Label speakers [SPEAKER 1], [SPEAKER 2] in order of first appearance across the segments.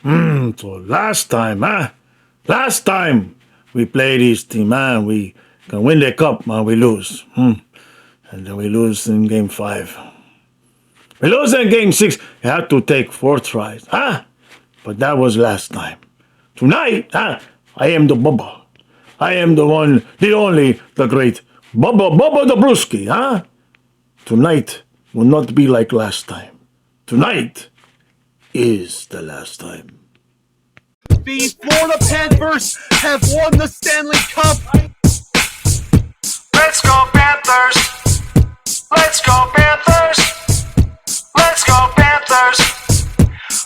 [SPEAKER 1] So last time, huh? Last time we play this team, man, we can win the cup, man, we lose. And then we lose in game 5. We lose in game 6. You had to take 4 tries, huh? But that was last time. Tonight, huh? I am the Bubba. I am the one, the only, the great Bubba the Brewski, huh? Tonight will not be like last time. Tonight is the last time.
[SPEAKER 2] The Florida Panthers have won the Stanley Cup.
[SPEAKER 3] Let's go Panthers! Let's go Panthers! Let's go Panthers!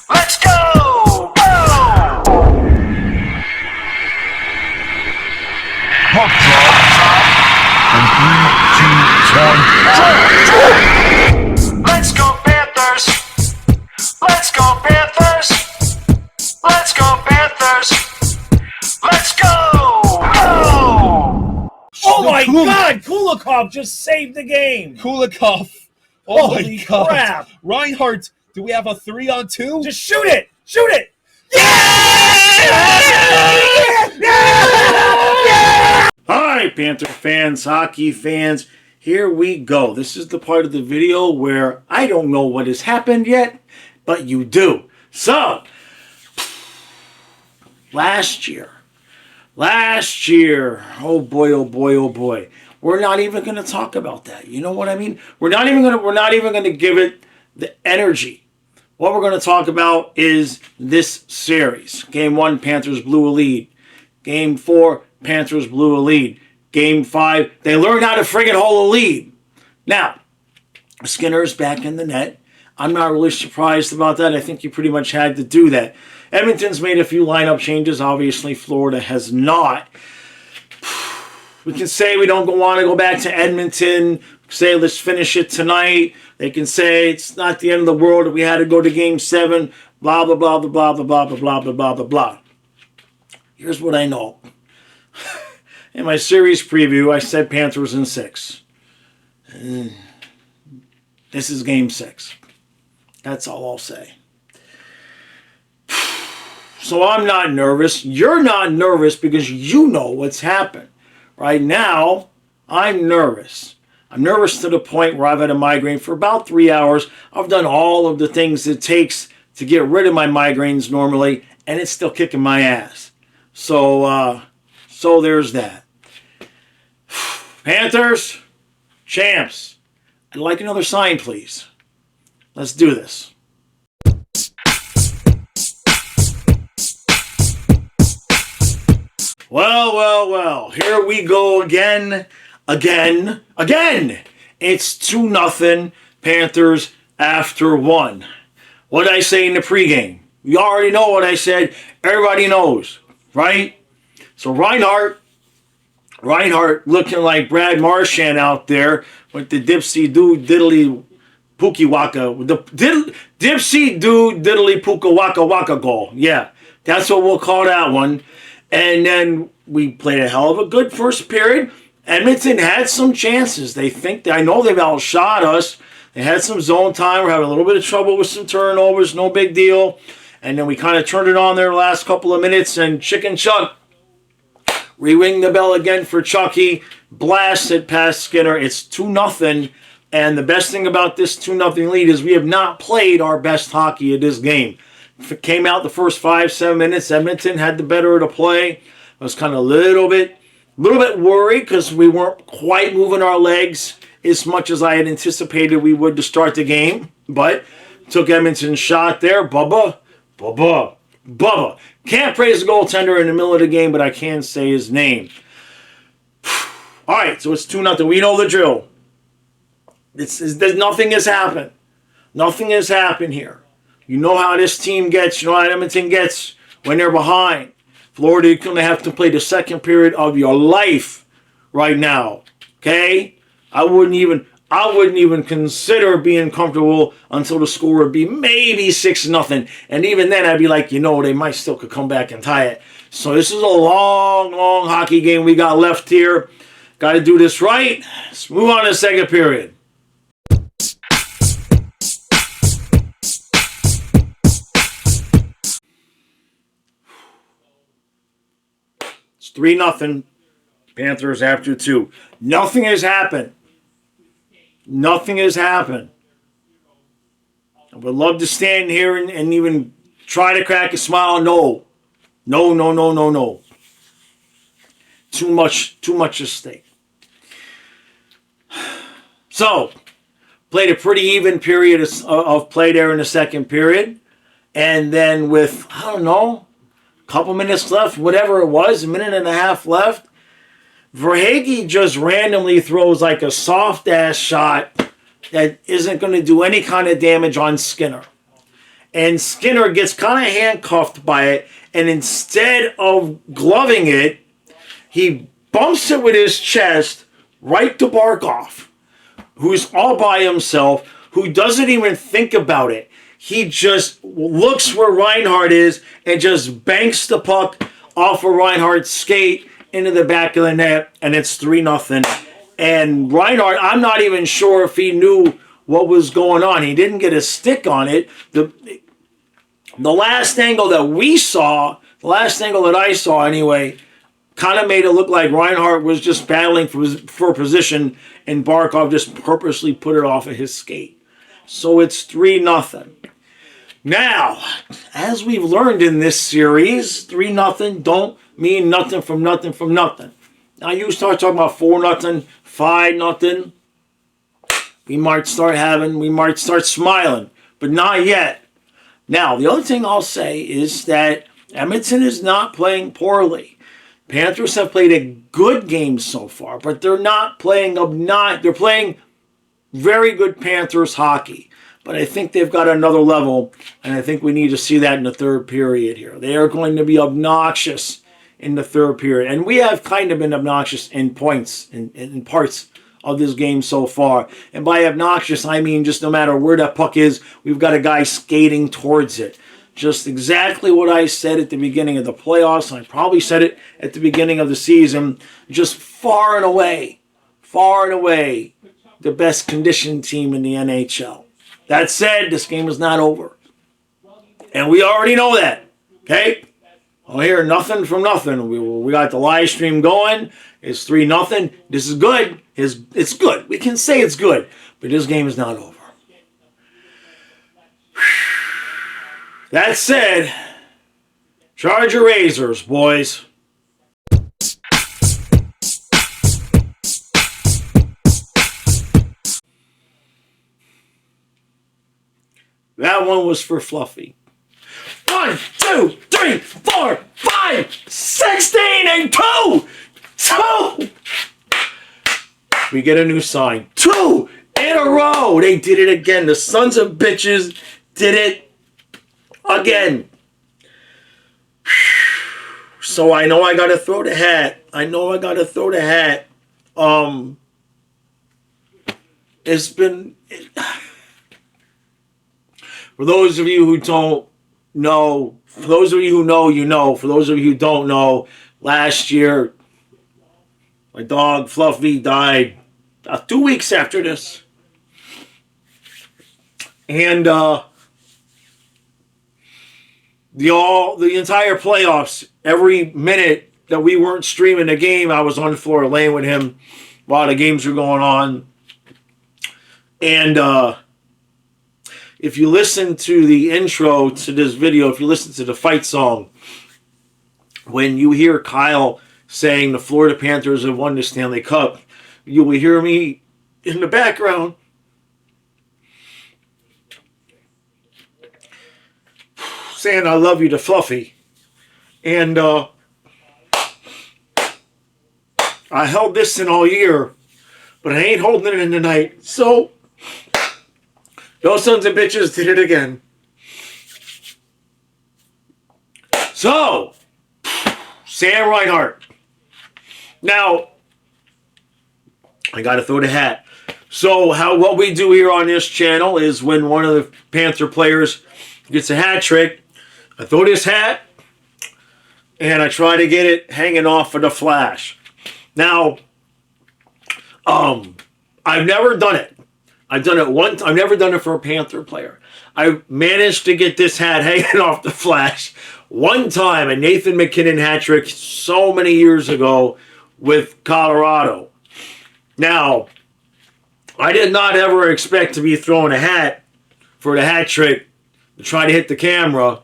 [SPEAKER 3] Let's go! Go!
[SPEAKER 4] Puck drop. And 3, 2, 1.
[SPEAKER 3] Let's go Panthers! Let's go Panthers! Let's go Panthers! Let's go! Go!
[SPEAKER 5] Oh my God! Kulikov just saved the game.
[SPEAKER 2] Kulikov.
[SPEAKER 5] Holy
[SPEAKER 2] God.
[SPEAKER 5] crap!
[SPEAKER 2] Reinhardt, do we have a 3-on-2?
[SPEAKER 5] Just shoot it! Shoot it!
[SPEAKER 1] All right, Panther fans, hockey fans, here we go. This is the part of the video where I don't know what has happened yet, but you do. So, last year, oh boy. We're not even going to talk about that. You know what I mean? We're not even going to give it the energy. What we're going to talk about is this series. Game 1, Panthers blew a lead. Game 4, Panthers blew a lead. Game 5, they learned how to friggin' hold a lead. Now, Skinner's back in the net. I'm not really surprised about that. I think you pretty much had to do that. Edmonton's made a few lineup changes. Obviously, Florida has not. We can say we don't want to go back to Edmonton. Say let's finish it tonight. They can say it's not the end of the world that we had to go to Game 7. Blah blah blah blah blah blah blah blah blah blah blah blah. Here's what I know. In my series preview, I said Panthers in 6. This is Game 6. That's all I'll say. So I'm not nervous. You're not nervous because you know what's happened. Right now, I'm nervous. I'm nervous to the point where I've had a migraine for about 3 hours. I've done all of the things it takes to get rid of my migraines normally, and it's still kicking my ass. So there's that. Panthers, champs. I'd like another sign, please. Let's do this. Well. Here we go again. It's 2-0 Panthers after 1. What did I say in the pregame? You already know what I said. Everybody knows, right? So Reinhardt looking like Brad Marchand out there with the dipsy dude diddly pookie waka. The dipsy dude diddly puka waka waka goal. Yeah, that's what we'll call that one. And then we played a hell of a good first period. Edmonton had some chances. I know they've outshot us. They had some zone time. We're having a little bit of trouble with some turnovers. No big deal. And then we kind of turned it on there the last couple of minutes. And Chicken Chuck re-ring the bell again for Chucky. Blasted past Skinner. It's 2-0. And the best thing about this 2-0 lead is we have not played our best hockey of this game. It came out the first 5-7 minutes. Edmonton had the better of the play. I was kind of a little bit worried because we weren't quite moving our legs as much as I had anticipated we would to start the game. But took Edmonton's shot there. Bubba. Can't praise the goaltender in the middle of the game, but I can say his name. All right, so it's 2-0. We know the drill. Nothing has happened. Nothing has happened here. You know how this team gets. You know how Edmonton gets when they're behind. Florida, you're going to have to play the second period of your life right now. Okay? I wouldn't even consider being comfortable until the score would be maybe 6-0. And even then, I'd be like, they might still could come back and tie it. So this is a long hockey game we got left here. Got to do this right. Let's move on to the second period. It's 3-0. Panthers after 2. Nothing has happened. Nothing has happened. I would love to stand here and even try to crack a smile. No. No, no, no, no, no. Too much at stake. So, played a pretty even period of play there in the second period. And then with, I don't know, a couple minutes left, whatever it was, a minute and a half left, Verhaeghe just randomly throws like a soft-ass shot that isn't going to do any kind of damage on Skinner. And Skinner gets kind of handcuffed by it, and instead of gloving it, he bumps it with his chest right to Barkov, who's all by himself, who doesn't even think about it. He just looks where Reinhart is and just banks the puck off of Reinhart's skate into the back of the net, and it's 3-0. And Reinhart, I'm not even sure if he knew what was going on. He didn't get a stick on it. The last angle that we saw, the last angle that I saw anyway, kind of made it look like Reinhart was just battling for position, and Barkov just purposely put it off of his skate. So it's 3-0. Now, as we've learned in this series, 3-0 don't mean nothing from nothing from nothing. Now you start talking about 4-0, 5-0, we might start smiling, but not yet. Now, the other thing I'll say is that Edmonton is not playing poorly. Panthers have played a good game so far, but they're not playing they're playing very good Panthers hockey. But I think they've got another level, and I think we need to see that in the third period here. They are going to be obnoxious in the third period. And we have kind of been obnoxious in points, in parts of this game so far. And by obnoxious, I mean just no matter where that puck is, we've got a guy skating towards it. Just exactly what I said at the beginning of the playoffs, and I probably said it at the beginning of the season. Just far and away, the best conditioned team in the NHL. That said, this game is not over. And we already know that. Okay? I'll hear nothing from nothing. We got the live stream going. It's 3-0. This is good. It's good. We can say it's good. But this game is not over. That said, charge your razors, boys. That one was for Fluffy. 1, 2, 3, 4, 5, 16 and 2. 2. We get a new sign. 2 in a row. They did it again. The sons of bitches did it again. So I know I gotta throw the hat. It's been... For those of you who don't know, for those of you who know, you know. For those of you who don't know, last year, my dog Fluffy died 2 weeks after this. And the entire playoffs, every minute that we weren't streaming the game, I was on the floor laying with him while the games were going on. And if you listen to the intro to this video, if you listen to the fight song, when you hear Kyle saying the Florida Panthers have won the Stanley Cup, you will hear me in the background saying I love you to Fluffy. And I held this in all year, but I ain't holding it in tonight. So those sons of bitches did it again. So, Sam Reinhart. Now, I got to throw the hat. So, what we do here on this channel is when one of the Panther players gets a hat trick, I throw this hat, and I try to get it hanging off of the flash. Now, I've never done it. I've done it once. I've never done it for a Panther player. I managed to get this hat hanging off the flash one time a Nathan McKinnon hat trick so many years ago with Colorado. Now, I did not ever expect to be throwing a hat for the hat trick to try to hit the camera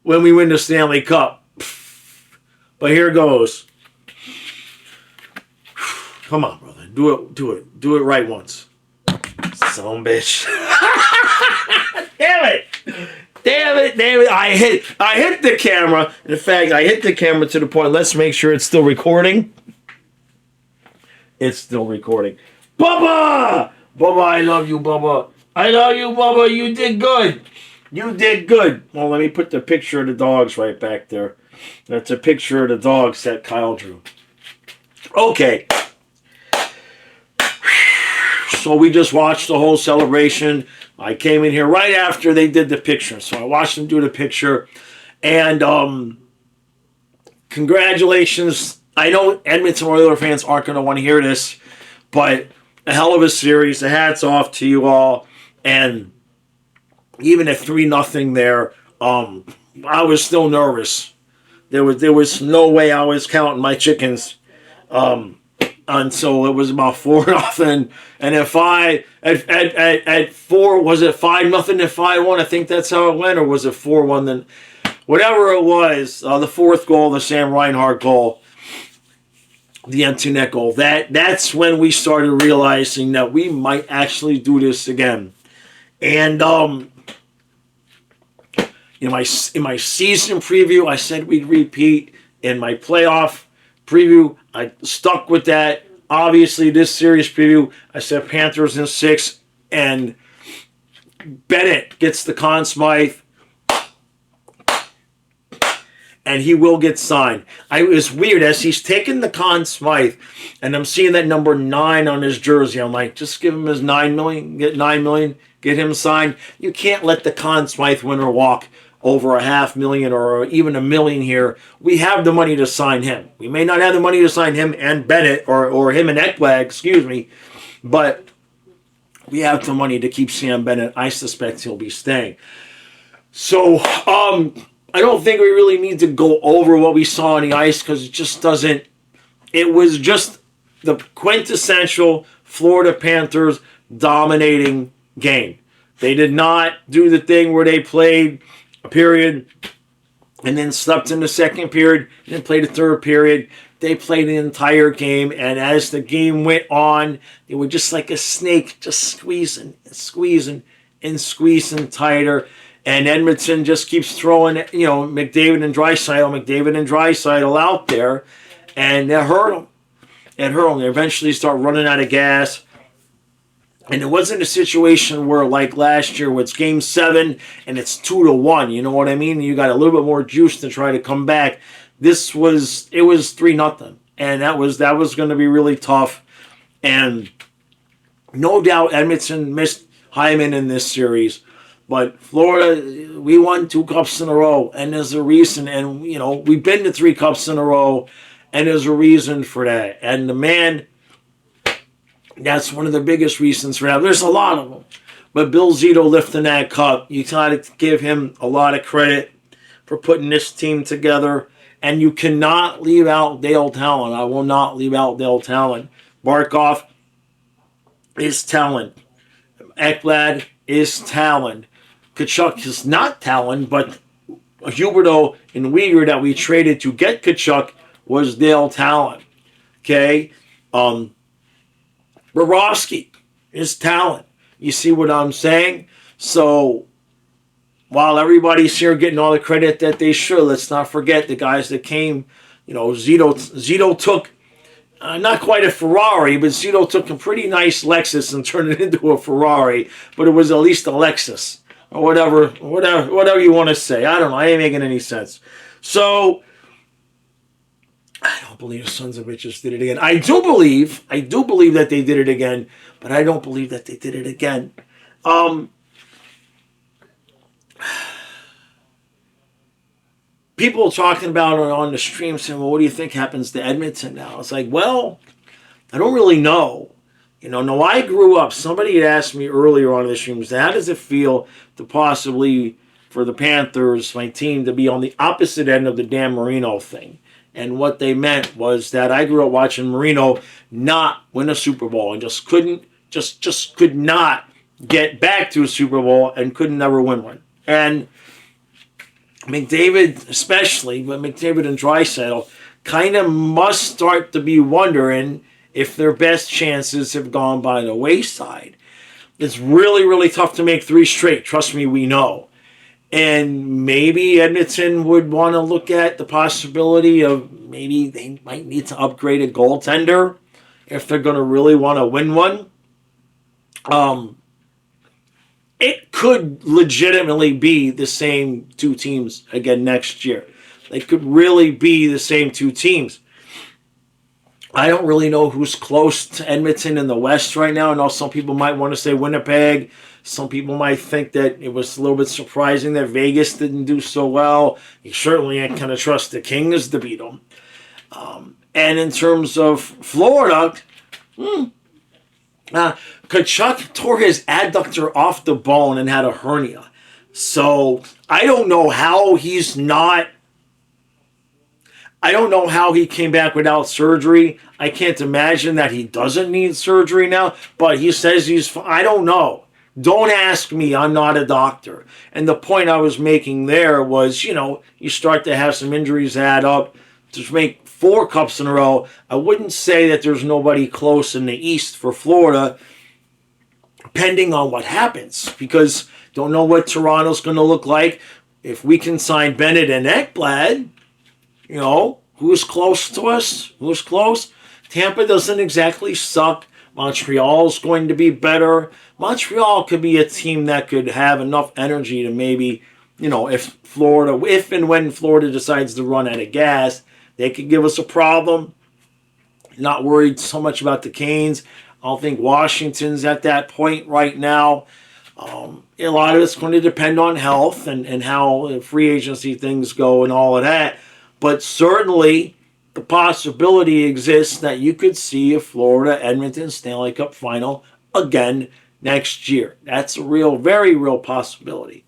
[SPEAKER 1] when we win the Stanley Cup. But here goes. Come on, brother. Do it right once. Son of a bitch. Damn it. I hit the camera. In fact, I hit the camera to the point. Let's make sure it's still recording. It's still recording. Bubba! Bubba, I love you, Bubba. I love you, Bubba. You did good. You did good. Well, let me put the picture of the dogs right back there. That's a picture of the dogs that Kyle drew. Okay. So we just watched the whole celebration. I came in here right after they did the picture. So I watched them do the picture. And congratulations. I know Edmonton Oilers fans aren't going to want to hear this, but a hell of a series. The hat's off to you all. And even at 3-0 there, I was still nervous. There was no way I was counting my chickens until it was about 4-0. And at 4, was it 5-0 to 5-1? I think that's how it went, or was it 4-1? Then whatever it was, the fourth goal, the Sam Reinhart goal, the empty net goal. That's when we started realizing that we might actually do this again. And in my season preview, I said we'd repeat. In my playoff preview, I stuck with that. Obviously, this series preview, I said Panthers in 6, and Bennett gets the Conn Smythe, and he will get signed. It was weird, as he's taking the Conn Smythe, and I'm seeing that number 9 on his jersey. I'm like, just give him his $9 million, get $9 million, get him signed. You can't let the Conn Smythe winner walk over $500,000 or even $1 million here. We have the money to sign him. We may not have the money to sign him and Bennett or him and Ekblad, excuse me, but we have the money to keep Sam Bennett. I suspect he'll be staying. So I don't think we really need to go over what we saw on the ice, because it just doesn't. It was just the quintessential Florida Panthers dominating game. They did not do the thing where they played a period and then slept in the second period and then played the third period. They played the entire game, and as the game went on, they were just like a snake, just squeezing and squeezing and squeezing tighter. And Edmonton just keeps throwing, McDavid and Draisaitl out there, and it hurt them. It hurt them. They eventually start running out of gas. And it wasn't a situation where, like last year, where it's Game 7 and it's 2-1. You know what I mean? You got a little bit more juice to try to come back. It was 3-0, and that was going to be really tough. And no doubt Edmonton missed Hyman in this series, but Florida, we won 2 cups in a row, and there's a reason. And we've been to 3 cups in a row, and there's a reason for that. And the man. That's one of the biggest reasons for that. There's a lot of them. But Bill Zito lifting that cup, you got to give him a lot of credit for putting this team together. And you cannot leave out Dale Talon. I will not leave out Dale Talon. Barkov is talent. Ekblad is talent. Tkachuk is not talent, but Huberdeau and Weegar that we traded to get Tkachuk was Dale Talon. Okay? Bobrovsky is talent. You see what I'm saying? So, while everybody's here getting all the credit that they should, let's not forget the guys that came. Zito took, not quite a Ferrari, but Zito took a pretty nice Lexus and turned it into a Ferrari, but it was at least a Lexus. Or whatever you want to say. I don't know. It ain't making any sense. So, I don't believe sons of bitches did it again. I do believe that they did it again, but I don't believe that they did it again. People talking about it on the stream saying, well, what do you think happens to Edmonton now? It's like, well, I don't really know. No, I grew up, somebody had asked me earlier on the stream, how does it feel to possibly for the Panthers, my team, to be on the opposite end of the Dan Marino thing. And what they meant was that I grew up watching Marino not win a Super Bowl and just could not get back to a Super Bowl and could never win one. And McDavid especially, but McDavid and Draisaitl kind of must start to be wondering if their best chances have gone by the wayside. It's really, really tough to make 3 straight. Trust me, we know. And maybe Edmonton would want to look at the possibility of maybe they might need to upgrade a goaltender if they're going to really want to win one. It could legitimately be the same 2 teams again next year. They could really be the same 2 teams. I don't really know who's close to Edmonton in the West right now. I know some people might want to say Winnipeg. Some people might think that it was a little bit surprising that Vegas didn't do so well. You certainly can't trust the Kings to beat them. And in terms of Florida, Kachuk tore his adductor off the bone and had a hernia. So I don't know how he's not... I don't know how he came back without surgery. I can't imagine that he doesn't need surgery now, but he says he's... I don't know. Don't ask me. I'm not a doctor. And the point I was making there was, you start to have some injuries add up. To make 4 cups in a row, I wouldn't say that there's nobody close in the East for Florida, depending on what happens, because don't know what Toronto's going to look like. If we can sign Bennett and Ekblad, who's close to us? Who's close? Tampa doesn't exactly suck. Montreal's going to be better. Montreal could be a team that could have enough energy to maybe, if and when Florida decides to run out of gas, they could give us a problem. Not worried so much about the Canes. I don't think Washington's at that point right now. A lot of it's going to depend on health and how free agency things go and all of that. But certainly the possibility exists that you could see a Florida-Edmonton Stanley Cup final again next year. That's a real, very real possibility.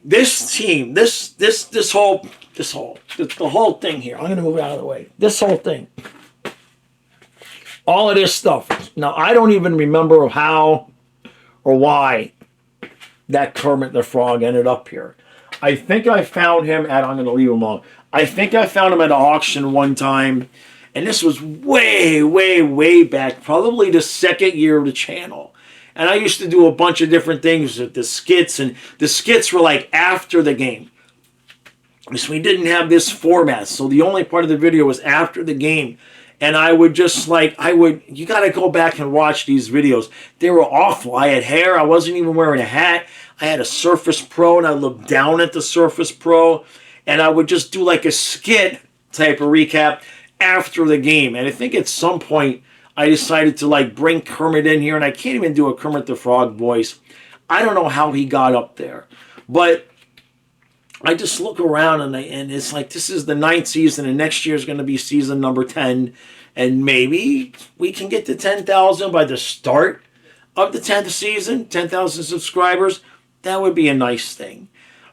[SPEAKER 1] This team, the whole thing here. I'm going to move out of the way. This whole thing. All of this stuff. Now, I don't even remember how or why that Kermit the Frog ended up here. I think I found him I'm going to leave him alone. I think I found him at an auction one time, and this was way, way, way back, probably the 2nd year of the channel. And I used to do a bunch of different things with the skits, and the skits were like after the game. So we didn't have this format, so the only part of the video was after the game. And I would just you got to go back and watch these videos. They were awful. I had hair. I wasn't even wearing a hat. I had a Surface Pro, and I looked down at the Surface Pro. And I would just do like a skit type of recap after the game. And I think at some point, I decided to bring Kermit in here. And I can't even do a Kermit the Frog voice. I don't know how he got up there. But I just look around and it's like this is the 9th season, and next year is going to be season number 10, and maybe we can get to 10,000 by the start of the 10th season, 10,000 subscribers. That would be a nice thing.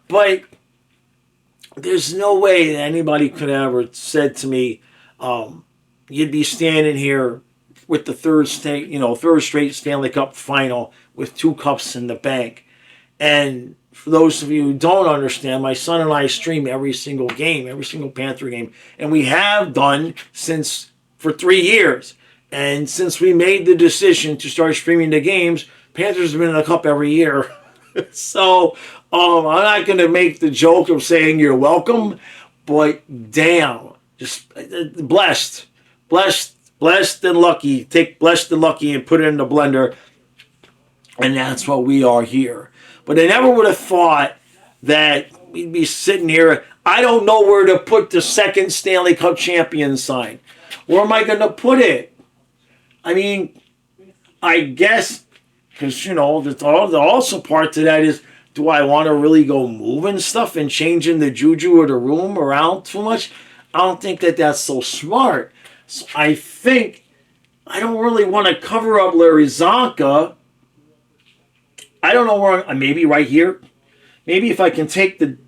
[SPEAKER 1] But there's no way that anybody could have ever said to me, you'd be standing here with the third straight Stanley Cup final with 2 cups in the bank. And for those of you who don't understand, my son and I stream every single game, every single Panther game. And we have done for 3 years. And since we made the decision to start streaming the games, Panthers have been in the Cup every year. So I'm not going to make the joke of saying you're welcome, but damn, just blessed and lucky. Take blessed and lucky and put it in the blender. And that's what we are here. But I never would have thought that we'd be sitting here. I don't know where to put the 2nd Stanley Cup champion sign. Where am I going to put it? I mean, I guess, because, the also part to that is, do I want to really go moving stuff and changing the juju of the room around too much? I don't think that that's so smart. So I think I don't really want to cover up Larry Zonka I don't know where maybe right here. Maybe if I can take the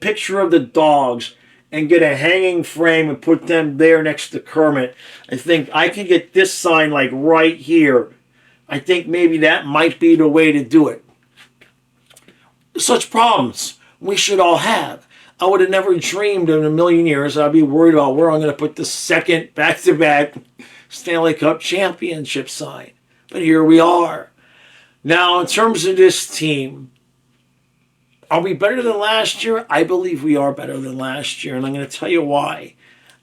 [SPEAKER 1] picture of the dogs and get a hanging frame and put them there next to Kermit, I think I can get this sign like right here. I think maybe that might be the way to do it. Such problems we should all have. I would have never dreamed in a million years I'd be worried about where I'm going to put the second back-to-back Stanley Cup championship sign. But here we are. Now, in terms of this team, are we better than last year? I believe we are better than last year, and I'm going to tell you why.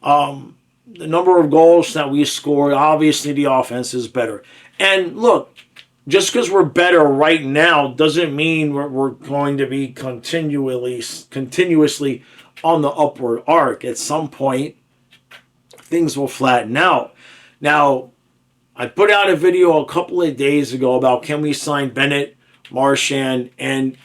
[SPEAKER 1] The number of goals that we scored, obviously the offense is better. And look, just because we're better right now doesn't mean we're going to be continuously on the upward arc. At some point, things will flatten out. Now, I put out a video a couple of days ago about can we sign Bennett, Marchand, and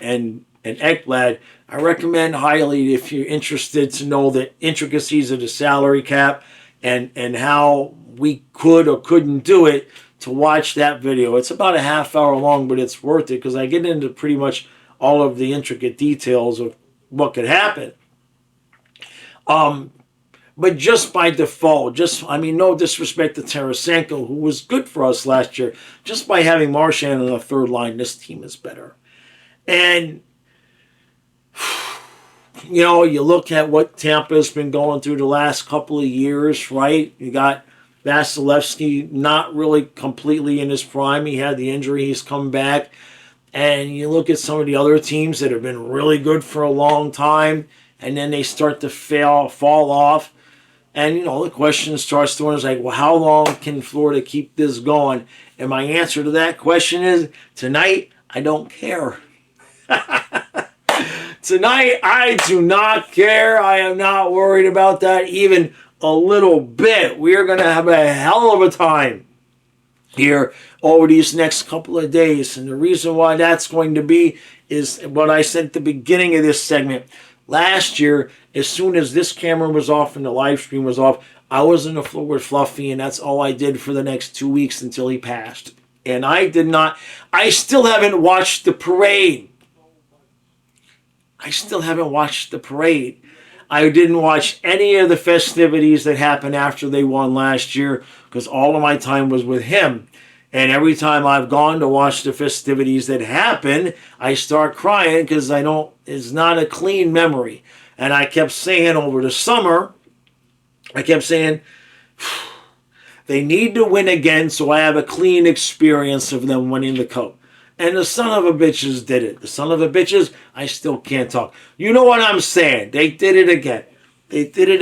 [SPEAKER 1] Ekblad. I recommend highly, if you're interested to know the intricacies of the salary cap and how we could or couldn't do it, to watch that video. It's about a half hour long, but it's worth it because I get into pretty much all of the intricate details of what could happen. But just by default, no disrespect to Tarasenko, who was good for us last year, just by having Marchand on the third line, this team is better. And, you look at what Tampa's been going through the last couple of years, right? You got Vasilevsky not really completely in his prime. He had the injury. He's come back. And you look at some of the other teams that have been really good for a long time, and then they start to fall off. And, the question starts to wonder, well, how long can Florida keep this going? And my answer to that question is, tonight, I don't care. Tonight, I do not care. I am not worried about that even a little bit. We are going to have a hell of a time here over these next couple of days. And the reason why that's going to be is what I said at the beginning of this segment. Last year, as soon as this camera was off and the live stream was off, I was in the floor with Fluffy, and that's all I did for the next 2 weeks until he passed. And I still haven't watched the parade. I didn't watch any of the festivities that happened after they won last year because all of my time was with him. And every time I've gone to watch the festivities that happen, I start crying because it's not a clean memory. And I kept saying over the summer, they need to win again so I have a clean experience of them winning the cup. And the son of a bitches did it. The son of a bitches, I still can't talk. You know what I'm saying? They did it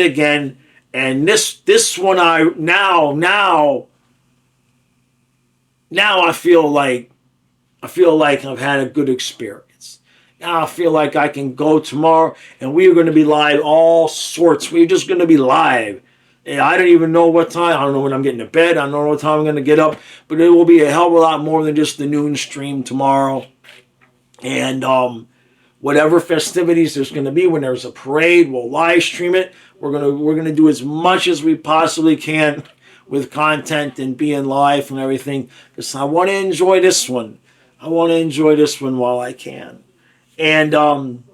[SPEAKER 1] again. And this one, now I feel like I've had a good experience. Now I feel like I can go tomorrow, and we are going to be live all sorts. We're just going to be live. And I don't even know what time. I don't know when I'm getting to bed. I don't know what time I'm going to get up. But it will be a hell of a lot more than just the noon stream tomorrow. And whatever festivities there's going to be, when there's a parade, we'll live stream it. We're gonna do as much as we possibly can with content and being live and everything. Because I want to enjoy this one. While I can. And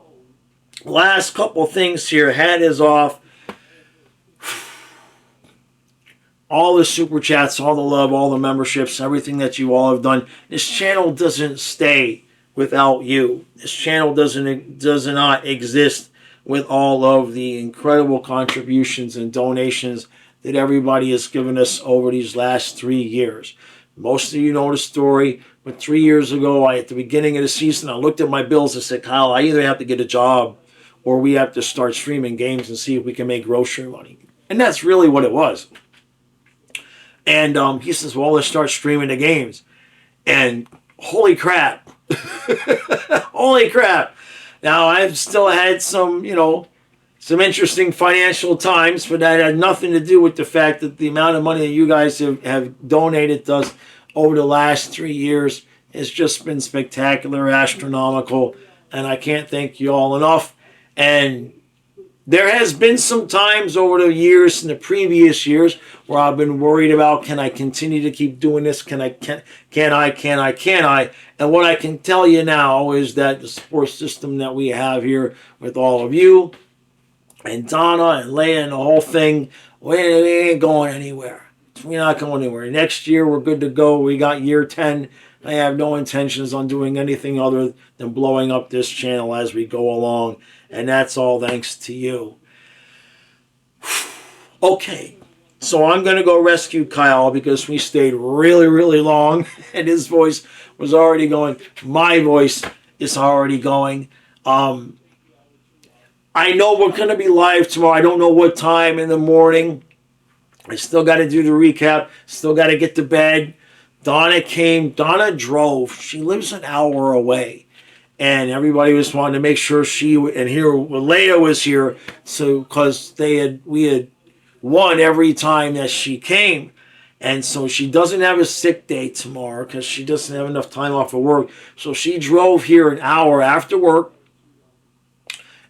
[SPEAKER 1] last couple things here. Hat is off. All the super chats, all the love, all the memberships, everything that you all have done. This channel doesn't stay without you. This channel does not exist with all of the incredible contributions and donations that everybody has given us over these last 3 years. Most of you know the story, but 3 years ago, at the beginning of the season, I looked at my bills and said, Kyle, I either have to get a job or we have to start streaming games and see if we can make grocery money. And that's really what it was. And he says, well, let's start streaming the games. And holy crap. Holy crap. Now, I've still had some interesting financial times, but that had nothing to do with the fact that the amount of money that you guys have donated to us over the last 3 years has just been spectacular, astronomical, and I can't thank you all enough. And There has been some times over the years, in the previous years, where I've been worried about, can I continue to keep doing this? Can I? And what I can tell you now is that the support system that we have here with all of you, and Donna and Leia and the whole thing, we ain't going anywhere. We're not going anywhere. Next year, we're good to go. We got year 10. I have no intentions on doing anything other than blowing up this channel as we go along. And that's all thanks to you. Okay, so I'm going to go rescue Kyle because we stayed really, really long. And his voice was already going. My voice is already going. I know we're going to be live tomorrow. I don't know what time in the morning. I still got to do the recap. Still got to get to bed. Donna drove. She lives an hour away. And everybody was wanting to make sure Leia was here, so because we had won every time that she came. And so she doesn't have a sick day tomorrow because she doesn't have enough time off of work. So she drove here an hour after work.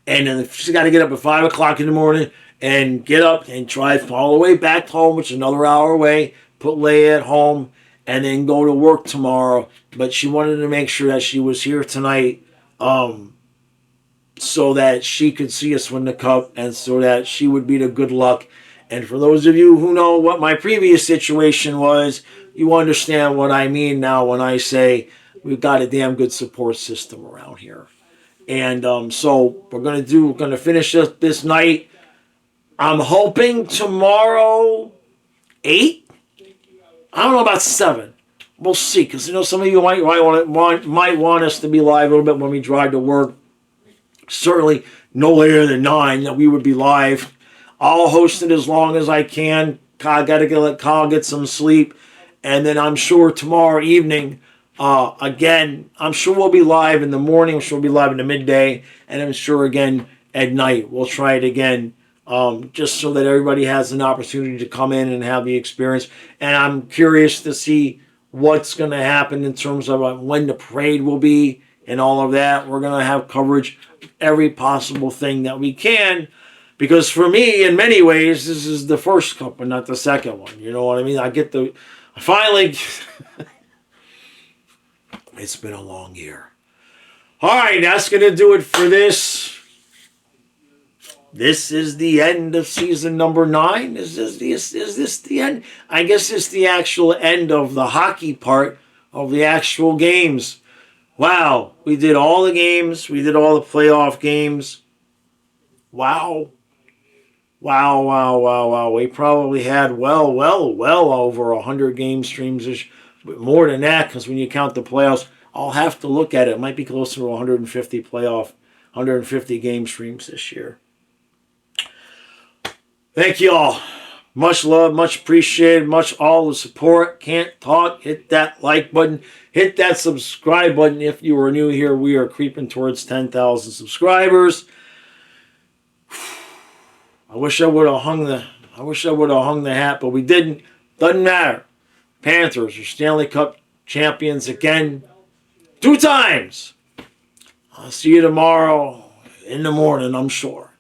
[SPEAKER 1] And then she's got to get up at 5 o'clock in the morning and get up and drive all the way back home, which is another hour away, put Leia at home, and then go to work tomorrow. But she wanted to make sure that she was here tonight so that she could see us win the cup and so that she would be the good luck. And for those of you who know what my previous situation was, you understand what I mean now when I say we've got a damn good support system around here. And so we're going to finish this night. I'm hoping tomorrow 8. I don't know about 7. We'll see, because some of you might want us to be live a little bit when we drive to work. Certainly no later than 9 that we would be live. I'll host it as long as I can. I got to let Kyle get some sleep, and then I'm sure tomorrow evening, again, I'm sure we'll be live in the morning. I'm sure we'll be live in the midday, and I'm sure again at night we'll try it again. Just so that everybody has an opportunity to come in and have the experience. And I'm curious to see what's going to happen in terms of when the parade will be and all of that. We're going to have coverage of every possible thing that we can. Because for me, in many ways, this is the first cup and not the second one. You know what I mean? Finally, it's been a long year. All right, that's going to do it for this. This is the end of season number 9. Is this the end? I guess it's the actual end of the hockey part of the actual games. Wow. We did all the games. We did all the playoff games. Wow. Wow. We probably had well over 100 game streams. But more than that, because when you count the playoffs, I'll have to look at it. It might be closer to 150 game streams this year. Thank you all. Much love, much appreciated, much all the support. Can't talk. Hit that like button. Hit that subscribe button if you are new here. We are creeping towards 10,000 subscribers. I wish I would have hung the hat, but we didn't. Doesn't matter. Panthers are Stanley Cup champions again. 2 times. I'll see you tomorrow in the morning, I'm sure.